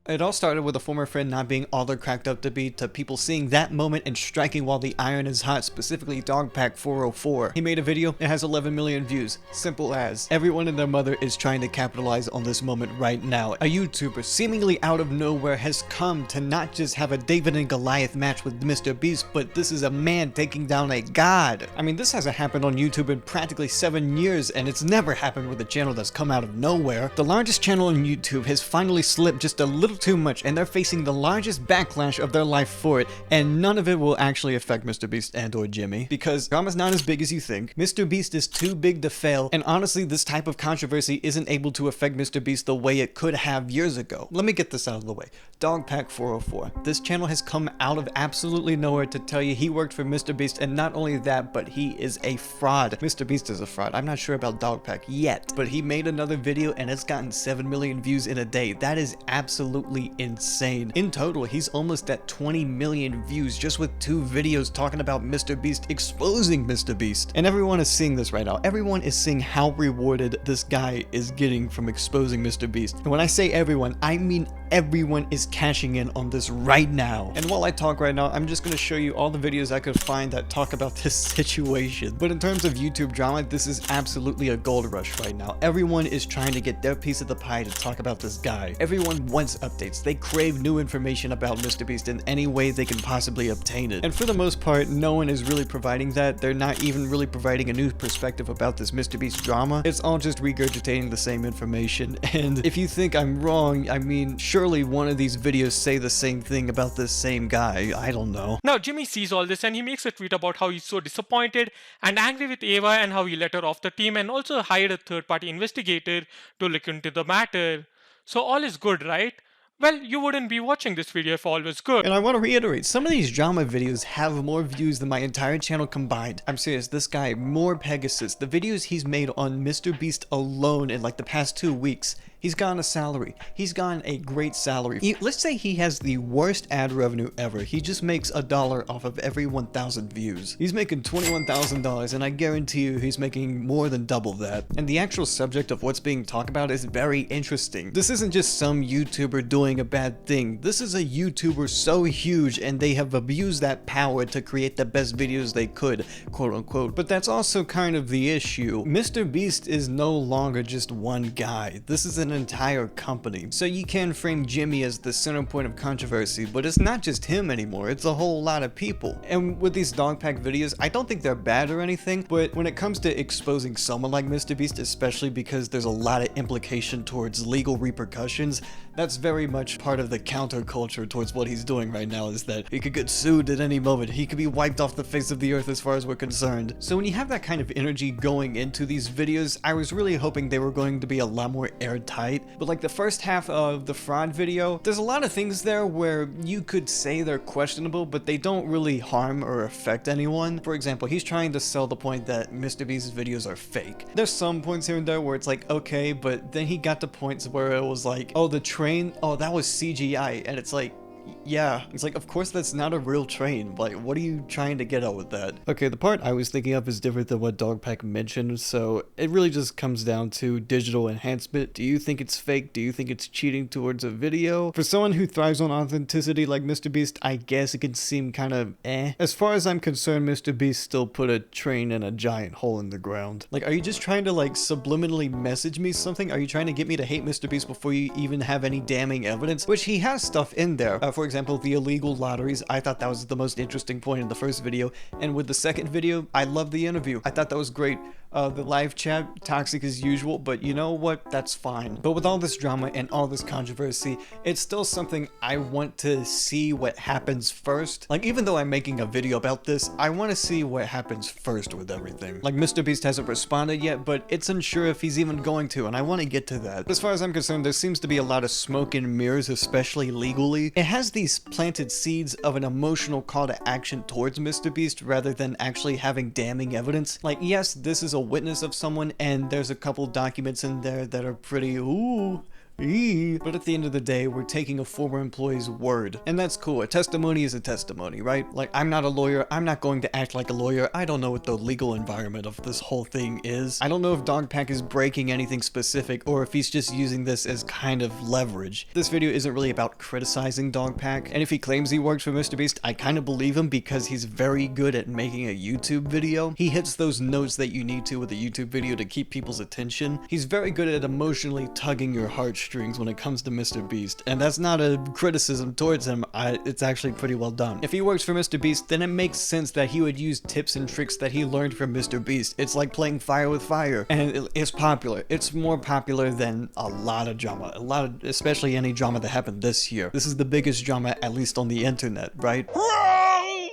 It all started with a former friend not being all they're cracked up to be, to people seeing that moment and striking while the iron is hot, specifically dogpack 404. He made a video, it has 11 million views. Simple as. Everyone and their mother is trying to capitalize on this moment right now. A YouTuber seemingly out of nowhere has come to not just have a David and Goliath match with MrBeast, but this is a man taking down a god. I mean, this hasn't happened on YouTube in practically 7 years, and it's never happened with a channel that's come out of nowhere. The largest channel on YouTube has finally slipped just a little too much, and they're facing the largest backlash of their life for it, and none of it will actually affect MrBeast and or Jimmy, because drama's not as big as you think. MrBeast is too big to fail, and honestly this type of controversy isn't able to affect MrBeast the way it could have years ago. Let me get this out of the way. Dogpack 404. This channel has come out of absolutely nowhere to tell you he worked for MrBeast, and not only that, but he is a fraud. MrBeast is a fraud. I'm not sure about Dogpack yet, but he made another video and it's gotten 7 million views in a day. That is absolutely insane. In total, he's almost at 20 million views just with 2 videos talking about MrBeast, exposing MrBeast. And everyone is seeing this right now. Everyone is seeing how rewarded this guy is getting from exposing MrBeast. And when I say everyone, I mean everyone is cashing in on this right now. And while I talk right now, I'm just going to show you all the videos I could find that talk about this situation. But in terms of YouTube drama, this is absolutely a gold rush right now. Everyone is trying to get their piece of the pie to talk about this guy. Everyone wants updates. They crave new information about MrBeast in any way they can possibly obtain it. And for the most part, no one is really providing that. They're not even really providing a new perspective about this MrBeast drama. It's all just regurgitating the same information. And if you think I'm wrong, I mean, surely one of these videos say the same thing about this same guy. I don't know. Now Jimmy sees all this and he makes a tweet about how he's so disappointed and angry with Ava and how he let her off the team and also hired a third-party investigator to look into the matter. So all is good, right? Well, you wouldn't be watching this video if all was good. And I want to reiterate, some of these drama videos have more views than my entire channel combined. I'm serious, this guy, morepegasus, the videos he's made on MrBeast alone in like the past 2 weeks, he's gotten a salary. He's gotten a great salary. Let's say he has the worst ad revenue ever. He just makes $1 off of every 1,000 views. He's making $21,000, and I guarantee you he's making more than double that. And the actual subject of what's being talked about is very interesting. This isn't just some YouTuber doing a bad thing. This is a YouTuber so huge, and they have abused that power to create the best videos they could, quote unquote. But that's also kind of the issue. MrBeast is no longer just one guy. This is an entire company. So you can frame Jimmy as the center point of controversy, but it's not just him anymore, it's a whole lot of people. And with these dogpack videos, I don't think they're bad or anything, but when it comes to exposing someone like MrBeast, especially because there's a lot of implication towards legal repercussions, that's very much part of the counterculture towards what he's doing right now, is that he could get sued at any moment. He could be wiped off the face of the earth as far as we're concerned. So when you have that kind of energy going into these videos, I was really hoping they were going to be a lot more airtight. But like the first half of the fraud video, there's a lot of things there where you could say they're questionable, but they don't really harm or affect anyone. For example, he's trying to sell the point that MrBeast's videos are fake. There's some points here and there where it's like, okay, but then he got to points where it was like, oh, the train, oh, that was CGI, and it's like, yeah, it's like, of course that's not a real train. Like, what are you trying to get at with that? Okay, the part I was thinking of is different than what Dogpack mentioned, so it really just comes down to digital enhancement. Do you think it's fake? Do you think it's cheating towards a video? For someone who thrives on authenticity like MrBeast, I guess it can seem kind of eh. As far as I'm concerned, MrBeast still put a train in a giant hole in the ground. Like, are you just trying to like subliminally message me something? Are you trying to get me to hate MrBeast before you even have any damning evidence? Which he has stuff in there. For example, the illegal lotteries, I thought that was the most interesting point in the first video, and with the second video, I love the interview. I thought that was great. The live chat, toxic as usual, but you know what? That's fine. But with all this drama and all this controversy, it's still something I want to see what happens first. Like, even though I'm making a video about this, I want to see what happens first with everything. Like, MrBeast hasn't responded yet, but it's unsure if he's even going to, and I want to get to that. But as far as I'm concerned, there seems to be a lot of smoke and mirrors, especially legally. It has these planted seeds of an emotional call to action towards MrBeast rather than actually having damning evidence. Like, yes, this is a witness of someone, and there's a couple documents in there that are pretty, ooh, But at the end of the day, we're taking a former employee's word, and that's cool. A testimony is a testimony, right? Like, I'm not a lawyer. I'm not going to act like a lawyer. I don't know what the legal environment of this whole thing is. I don't know if Dogpack is breaking anything specific or if he's just using this as kind of leverage. This video isn't really about criticizing Dogpack, and if he claims he works for MrBeast, I kind of believe him because he's very good at making a YouTube video. He hits those notes that you need to with a YouTube video to keep people's attention. He's very good at emotionally tugging your heartstrings when it comes to MrBeast, and that's not a criticism towards him. It's actually pretty well done. If he works for MrBeast, then it makes sense that he would use tips and tricks that he learned from MrBeast. It's like playing fire with fire, and it's popular. It's more popular than a lot of drama, especially any drama that happened this year. This is the biggest drama, at least on the internet, right?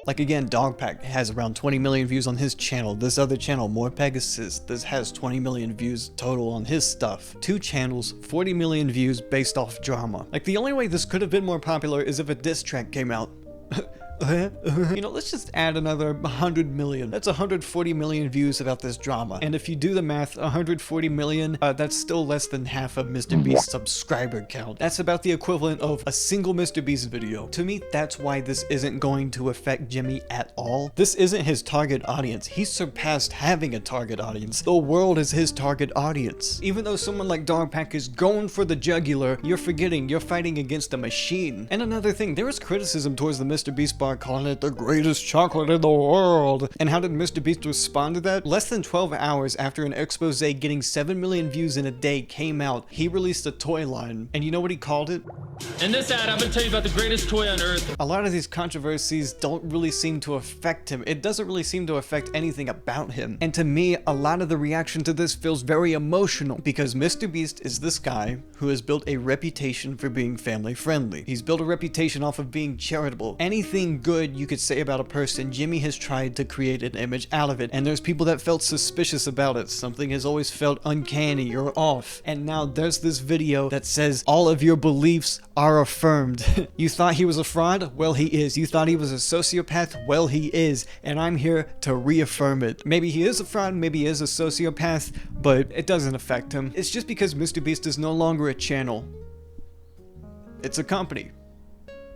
Like again, Dogpack has around 20 million views on his channel. This other channel, morepegasus, this has 20 million views total on his stuff. 2 channels, 40 million views based off drama. Like, the only way this could have been more popular is if a diss track came out. You know, let's just add another 100 million. That's 140 million views about this drama. And if you do the math, 140 million, that's still less than half of MrBeast's subscriber count. That's about the equivalent of a single MrBeast video. To me, that's why this isn't going to affect Jimmy at all. This isn't his target audience. He's surpassed having a target audience. The world is his target audience. Even though someone like Dogpack is going for the jugular, you're forgetting you're fighting against a machine. And another thing, there was criticism towards the MrBeast bar calling it the greatest chocolate in the world. And how did MrBeast respond to that? Less than 12 hours after an expose getting 7 million views in a day came out, he released a toy line. And you know what he called it? In this ad, I'm gonna tell you about the greatest toy on earth. A lot of these controversies don't really seem to affect him. It doesn't really seem to affect anything about him. And to me, a lot of the reaction to this feels very emotional because MrBeast is this guy who has built a reputation for being family friendly. He's built a reputation off of being charitable. Anything good you could say about a person, Jimmy has tried to create an image out of it, and there's people that felt suspicious about it. Something has always felt uncanny or off, and now there's this video that says all of your beliefs are affirmed. You thought he was a fraud? Well, he is. You thought he was a sociopath? Well, he is, and I'm here to reaffirm it. Maybe he is a fraud, maybe he is a sociopath, but it doesn't affect him. It's just because MrBeast is no longer a channel. It's a company.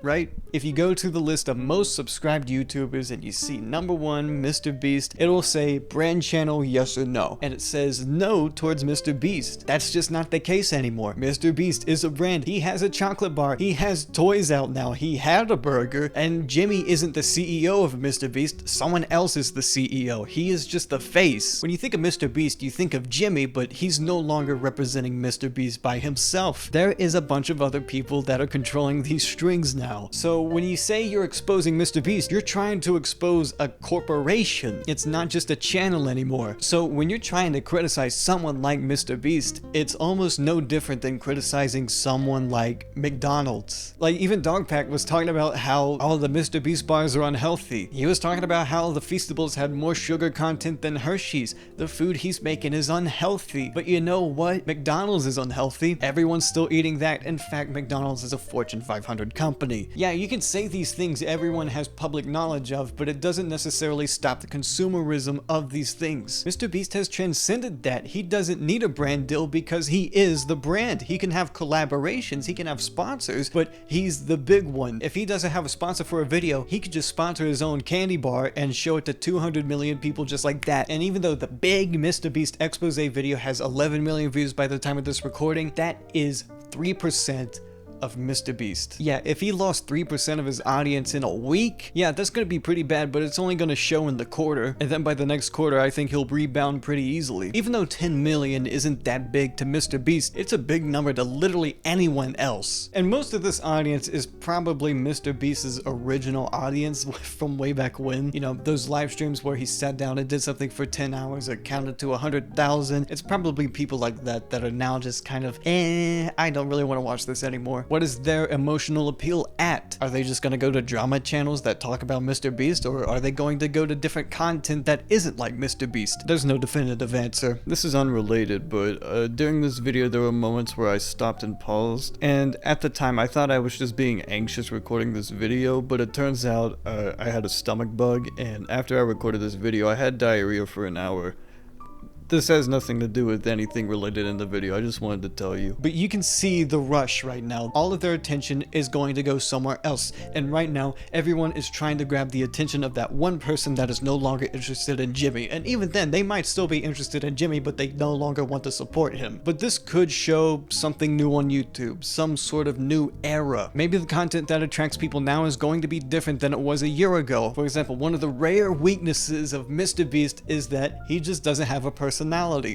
Right? If you go to the list of most subscribed YouTubers and you see number 1, MrBeast, it'll say brand channel yes or no. And it says no towards MrBeast. That's just not the case anymore. MrBeast is a brand. He has a chocolate bar. He has toys out now. He had a burger. And Jimmy isn't the CEO of MrBeast. Someone else is the CEO. He is just the face. When you think of MrBeast, you think of Jimmy, but he's no longer representing MrBeast by himself. There is a bunch of other people that are controlling these strings now. So when you say you're exposing MrBeast, you're trying to expose a corporation. It's not just a channel anymore. So when you're trying to criticize someone like MrBeast, it's almost no different than criticizing someone like McDonald's. Like, even Dogpack was talking about how all the MrBeast bars are unhealthy. He was talking about how the Feastables had more sugar content than Hershey's. The food he's making is unhealthy. But you know what? McDonald's is unhealthy. Everyone's still eating that. In fact, McDonald's is a Fortune 500 company. Yeah, you can say these things everyone has public knowledge of, but it doesn't necessarily stop the consumerism of these things. MrBeast has transcended that. He doesn't need a brand deal because he is the brand. He can have collaborations, he can have sponsors, but he's the big one. If he doesn't have a sponsor for a video, he could just sponsor his own candy bar and show it to 200 million people just like that. And even though the big MrBeast expose video has 11 million views by the time of this recording, that is 3% of MrBeast. Yeah, if he lost 3% of his audience in a week, yeah, that's gonna be pretty bad, but it's only gonna show in the quarter, and then by the next quarter, I think he'll rebound pretty easily. Even though 10 million isn't that big to MrBeast, it's a big number to literally anyone else. And most of this audience is probably MrBeast's original audience from way back when. You know, those live streams where he sat down and did something for 10 hours or counted to 100,000. It's probably people like that that are now just kind of, I don't really want to watch this anymore. What is their emotional appeal at? Are they just gonna go to drama channels that talk about MrBeast, or are they going to go to different content that isn't like MrBeast? There's no definitive answer. This is unrelated, but during this video there were moments where I stopped and paused, and at the time I thought I was just being anxious recording this video, but it turns out I had a stomach bug, and after I recorded this video I had diarrhea for an hour. This has nothing to do with anything related in the video, I just wanted to tell you. But you can see the rush right now. All of their attention is going to go somewhere else. And right now, everyone is trying to grab the attention of that one person that is no longer interested in Jimmy. And even then, they might still be interested in Jimmy, but they no longer want to support him. But this could show something new on YouTube, some sort of new era. Maybe the content that attracts people now is going to be different than it was a year ago. For example, one of the rare weaknesses of MrBeast is that he just doesn't have a personality.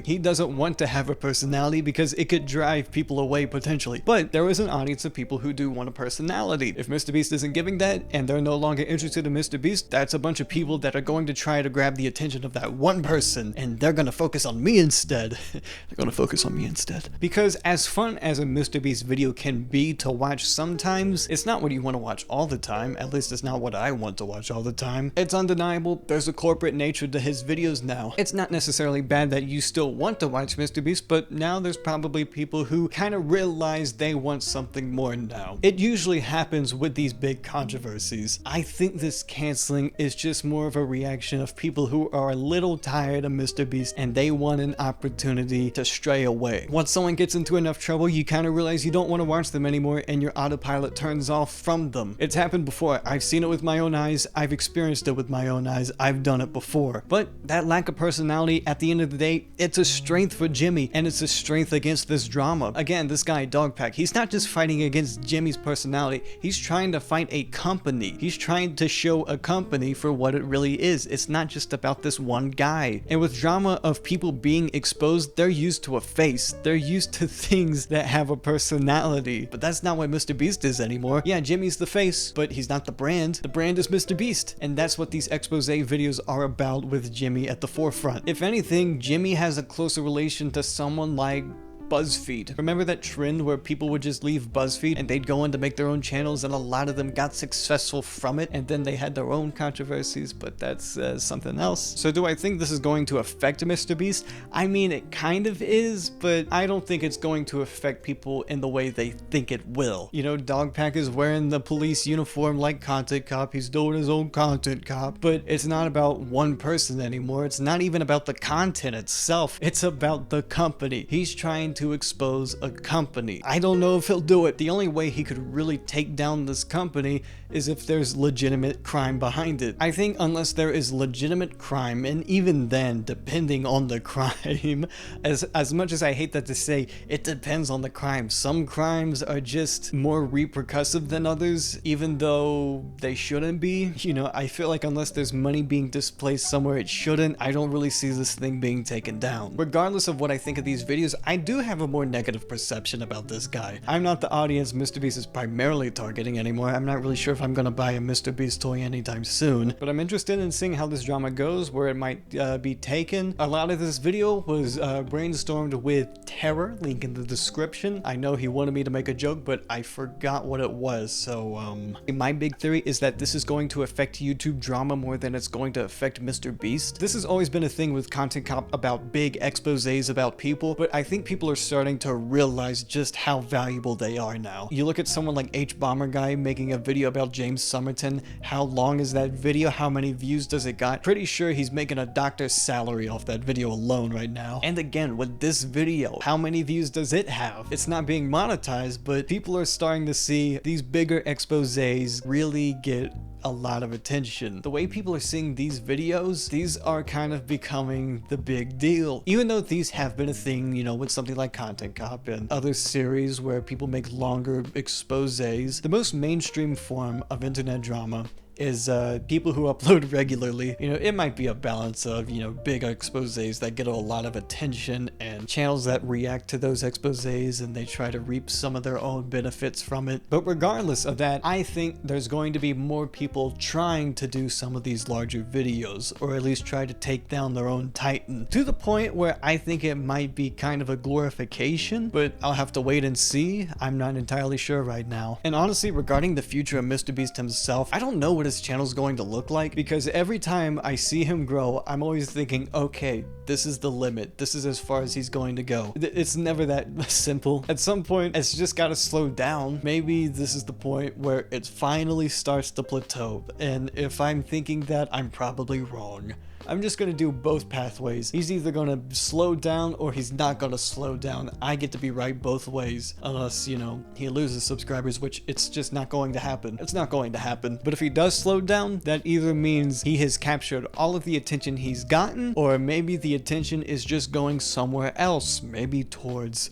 He doesn't want to have a personality because it could drive people away potentially. But there is an audience of people who do want a personality. If MrBeast isn't giving that and they're no longer interested in MrBeast, that's a bunch of people that are going to try to grab the attention of that one person, and they're going to focus on me instead. They're going to focus on me instead. Because as fun as a MrBeast video can be to watch sometimes, it's not what you want to watch all the time. At least it's not what I want to watch all the time. It's undeniable. There's a corporate nature to his videos now. It's not necessarily bad that you still want to watch MrBeast, but now there's probably people who kind of realize they want something more now. It usually happens with these big controversies. I think this canceling is just more of a reaction of people who are a little tired of MrBeast and they want an opportunity to stray away. Once someone gets into enough trouble, you kind of realize you don't want to watch them anymore and your autopilot turns off from them. It's happened before. I've seen it with my own eyes. I've experienced it with my own eyes. I've done it before. But that lack of personality, at the end of the day, it's a strength for Jimmy, and it's a strength against this drama. Again, this guy, Dogpack, he's not just fighting against Jimmy's personality, he's trying to fight a company. He's trying to show a company for what it really is. It's not just about this one guy. And with drama of people being exposed, they're used to a face. They're used to things that have a personality. But that's not what MrBeast is anymore. Yeah, Jimmy's the face, but he's not the brand. The brand is MrBeast. And that's what these expose videos are about, with Jimmy at the forefront. If anything, Jimmy has a closer relation to someone like BuzzFeed. Remember that trend where people would just leave BuzzFeed and they'd go in to make their own channels, and a lot of them got successful from it, and then they had their own controversies, but that's something else. So do I think this is going to affect MrBeast? I mean, it kind of is, but I don't think it's going to affect people in the way they think it will. You know, Dogpack is wearing the police uniform like Content Cop. He's doing his own Content Cop, but it's not about one person anymore. It's not even about the content itself. It's about the company. He's trying to expose a company. I don't know if he'll do it. The only way he could really take down this company is if there's legitimate crime behind it. I think unless there is legitimate crime, and even then, depending on the crime, as much as I hate that to say, it depends on the crime. Some crimes are just more repercussive than others, even though they shouldn't be. You know, I feel like unless there's money being displaced somewhere it shouldn't, I don't really see this thing being taken down. Regardless of what I think of these videos, I do have a more negative perception about this guy. I'm not the audience MrBeast is primarily targeting anymore. I'm not really sure if I'm gonna buy a MrBeast toy anytime soon, but I'm interested in seeing how this drama goes, where it might be taken. A lot of this video was brainstormed with Terror, link in the description. I know he wanted me to make a joke, but I forgot what it was, so my big theory is that this is going to affect YouTube drama more than it's going to affect MrBeast. This has always been a thing with Content Cop about big exposés about people, but I think people are starting to realize just how valuable they are now. You look at someone like H-Bomber Guy making a video about James Somerton. How long is that video? How many views does it got? Pretty sure he's making a doctor's salary off that video alone right now. And again, with this video, how many views does it have? It's not being monetized, but people are starting to see these bigger exposés really get a lot of attention. The way people are seeing these videos, these are kind of becoming the big deal. Even though these have been a thing, you know, with something like Content Cop and other series where people make longer exposés, the most mainstream form of internet drama is people who upload regularly. You know, it might be a balance of, you know, big exposés that get a lot of attention and channels that react to those exposés and they try to reap some of their own benefits from it. But regardless of that, I think there's going to be more people trying to do some of these larger videos, or at least try to take down their own titan, to the point where I think it might be kind of a glorification, but I'll have to wait and see. I'm not entirely sure right now. And honestly, regarding the future of MrBeast himself, I don't know what his channel's going to look like, because every time I see him grow, I'm always thinking, okay, this is the limit. This is as far as he's going to go. It's never that simple. At some point, it's just got to slow down. Maybe this is the point where it finally starts to plateau. And if I'm thinking that, I'm probably wrong. I'm just gonna do both pathways. He's either gonna slow down or he's not gonna slow down. I get to be right both ways, unless, you know, he loses subscribers, which it's just not going to happen. It's not going to happen. But if he does slow down, that either means he has captured all of the attention he's gotten, or maybe the attention is just going somewhere else, maybe towards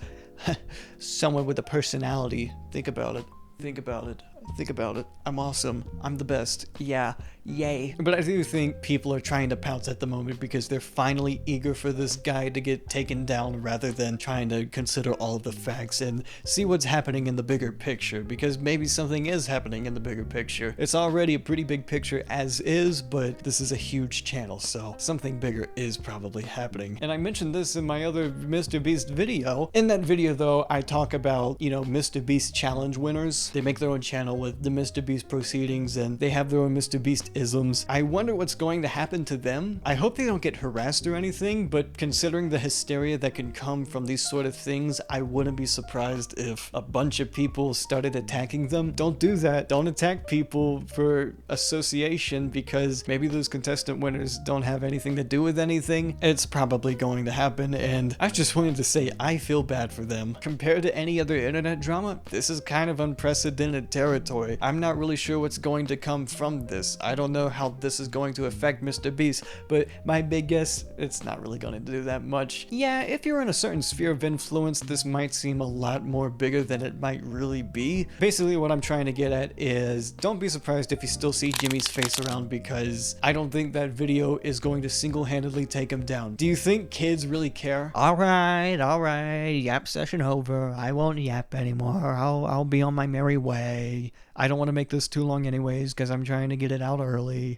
someone with a personality. Think about it. Think about it. Think about it. I'm awesome. I'm the best. Yeah. Yay. But I do think people are trying to pounce at the moment because they're finally eager for this guy to get taken down rather than trying to consider all of the facts and see what's happening in the bigger picture, because maybe something is happening in the bigger picture. It's already a pretty big picture as is, but this is a huge channel, so something bigger is probably happening. And I mentioned this in my other MrBeast video. In that video though, I talk about, you know, MrBeast challenge winners. They make their own channel with the MrBeast proceedings and they have their own MrBeast isms. I wonder what's going to happen to them. I hope they don't get harassed or anything, but considering the hysteria that can come from these sort of things, I wouldn't be surprised if a bunch of people started attacking them. Don't do that. Don't attack people for association because maybe those contestant winners don't have anything to do with anything. It's probably going to happen, and I just wanted to say I feel bad for them. Compared to any other internet drama, this is kind of unprecedented territory. I'm not really sure what's going to come from this. I don't know how this is going to affect MrBeast, but my big guess, it's not really going to do that much. Yeah, if you're in a certain sphere of influence, this might seem a lot more bigger than it might really be. Basically, what I'm trying to get at is don't be surprised if you still see Jimmy's face around, because I don't think that video is going to single-handedly take him down. Do you think kids really care? Alright, yap session over. I won't yap anymore. I'll be on my merry way. I don't want to make this too long anyways, because I'm trying to get it out early.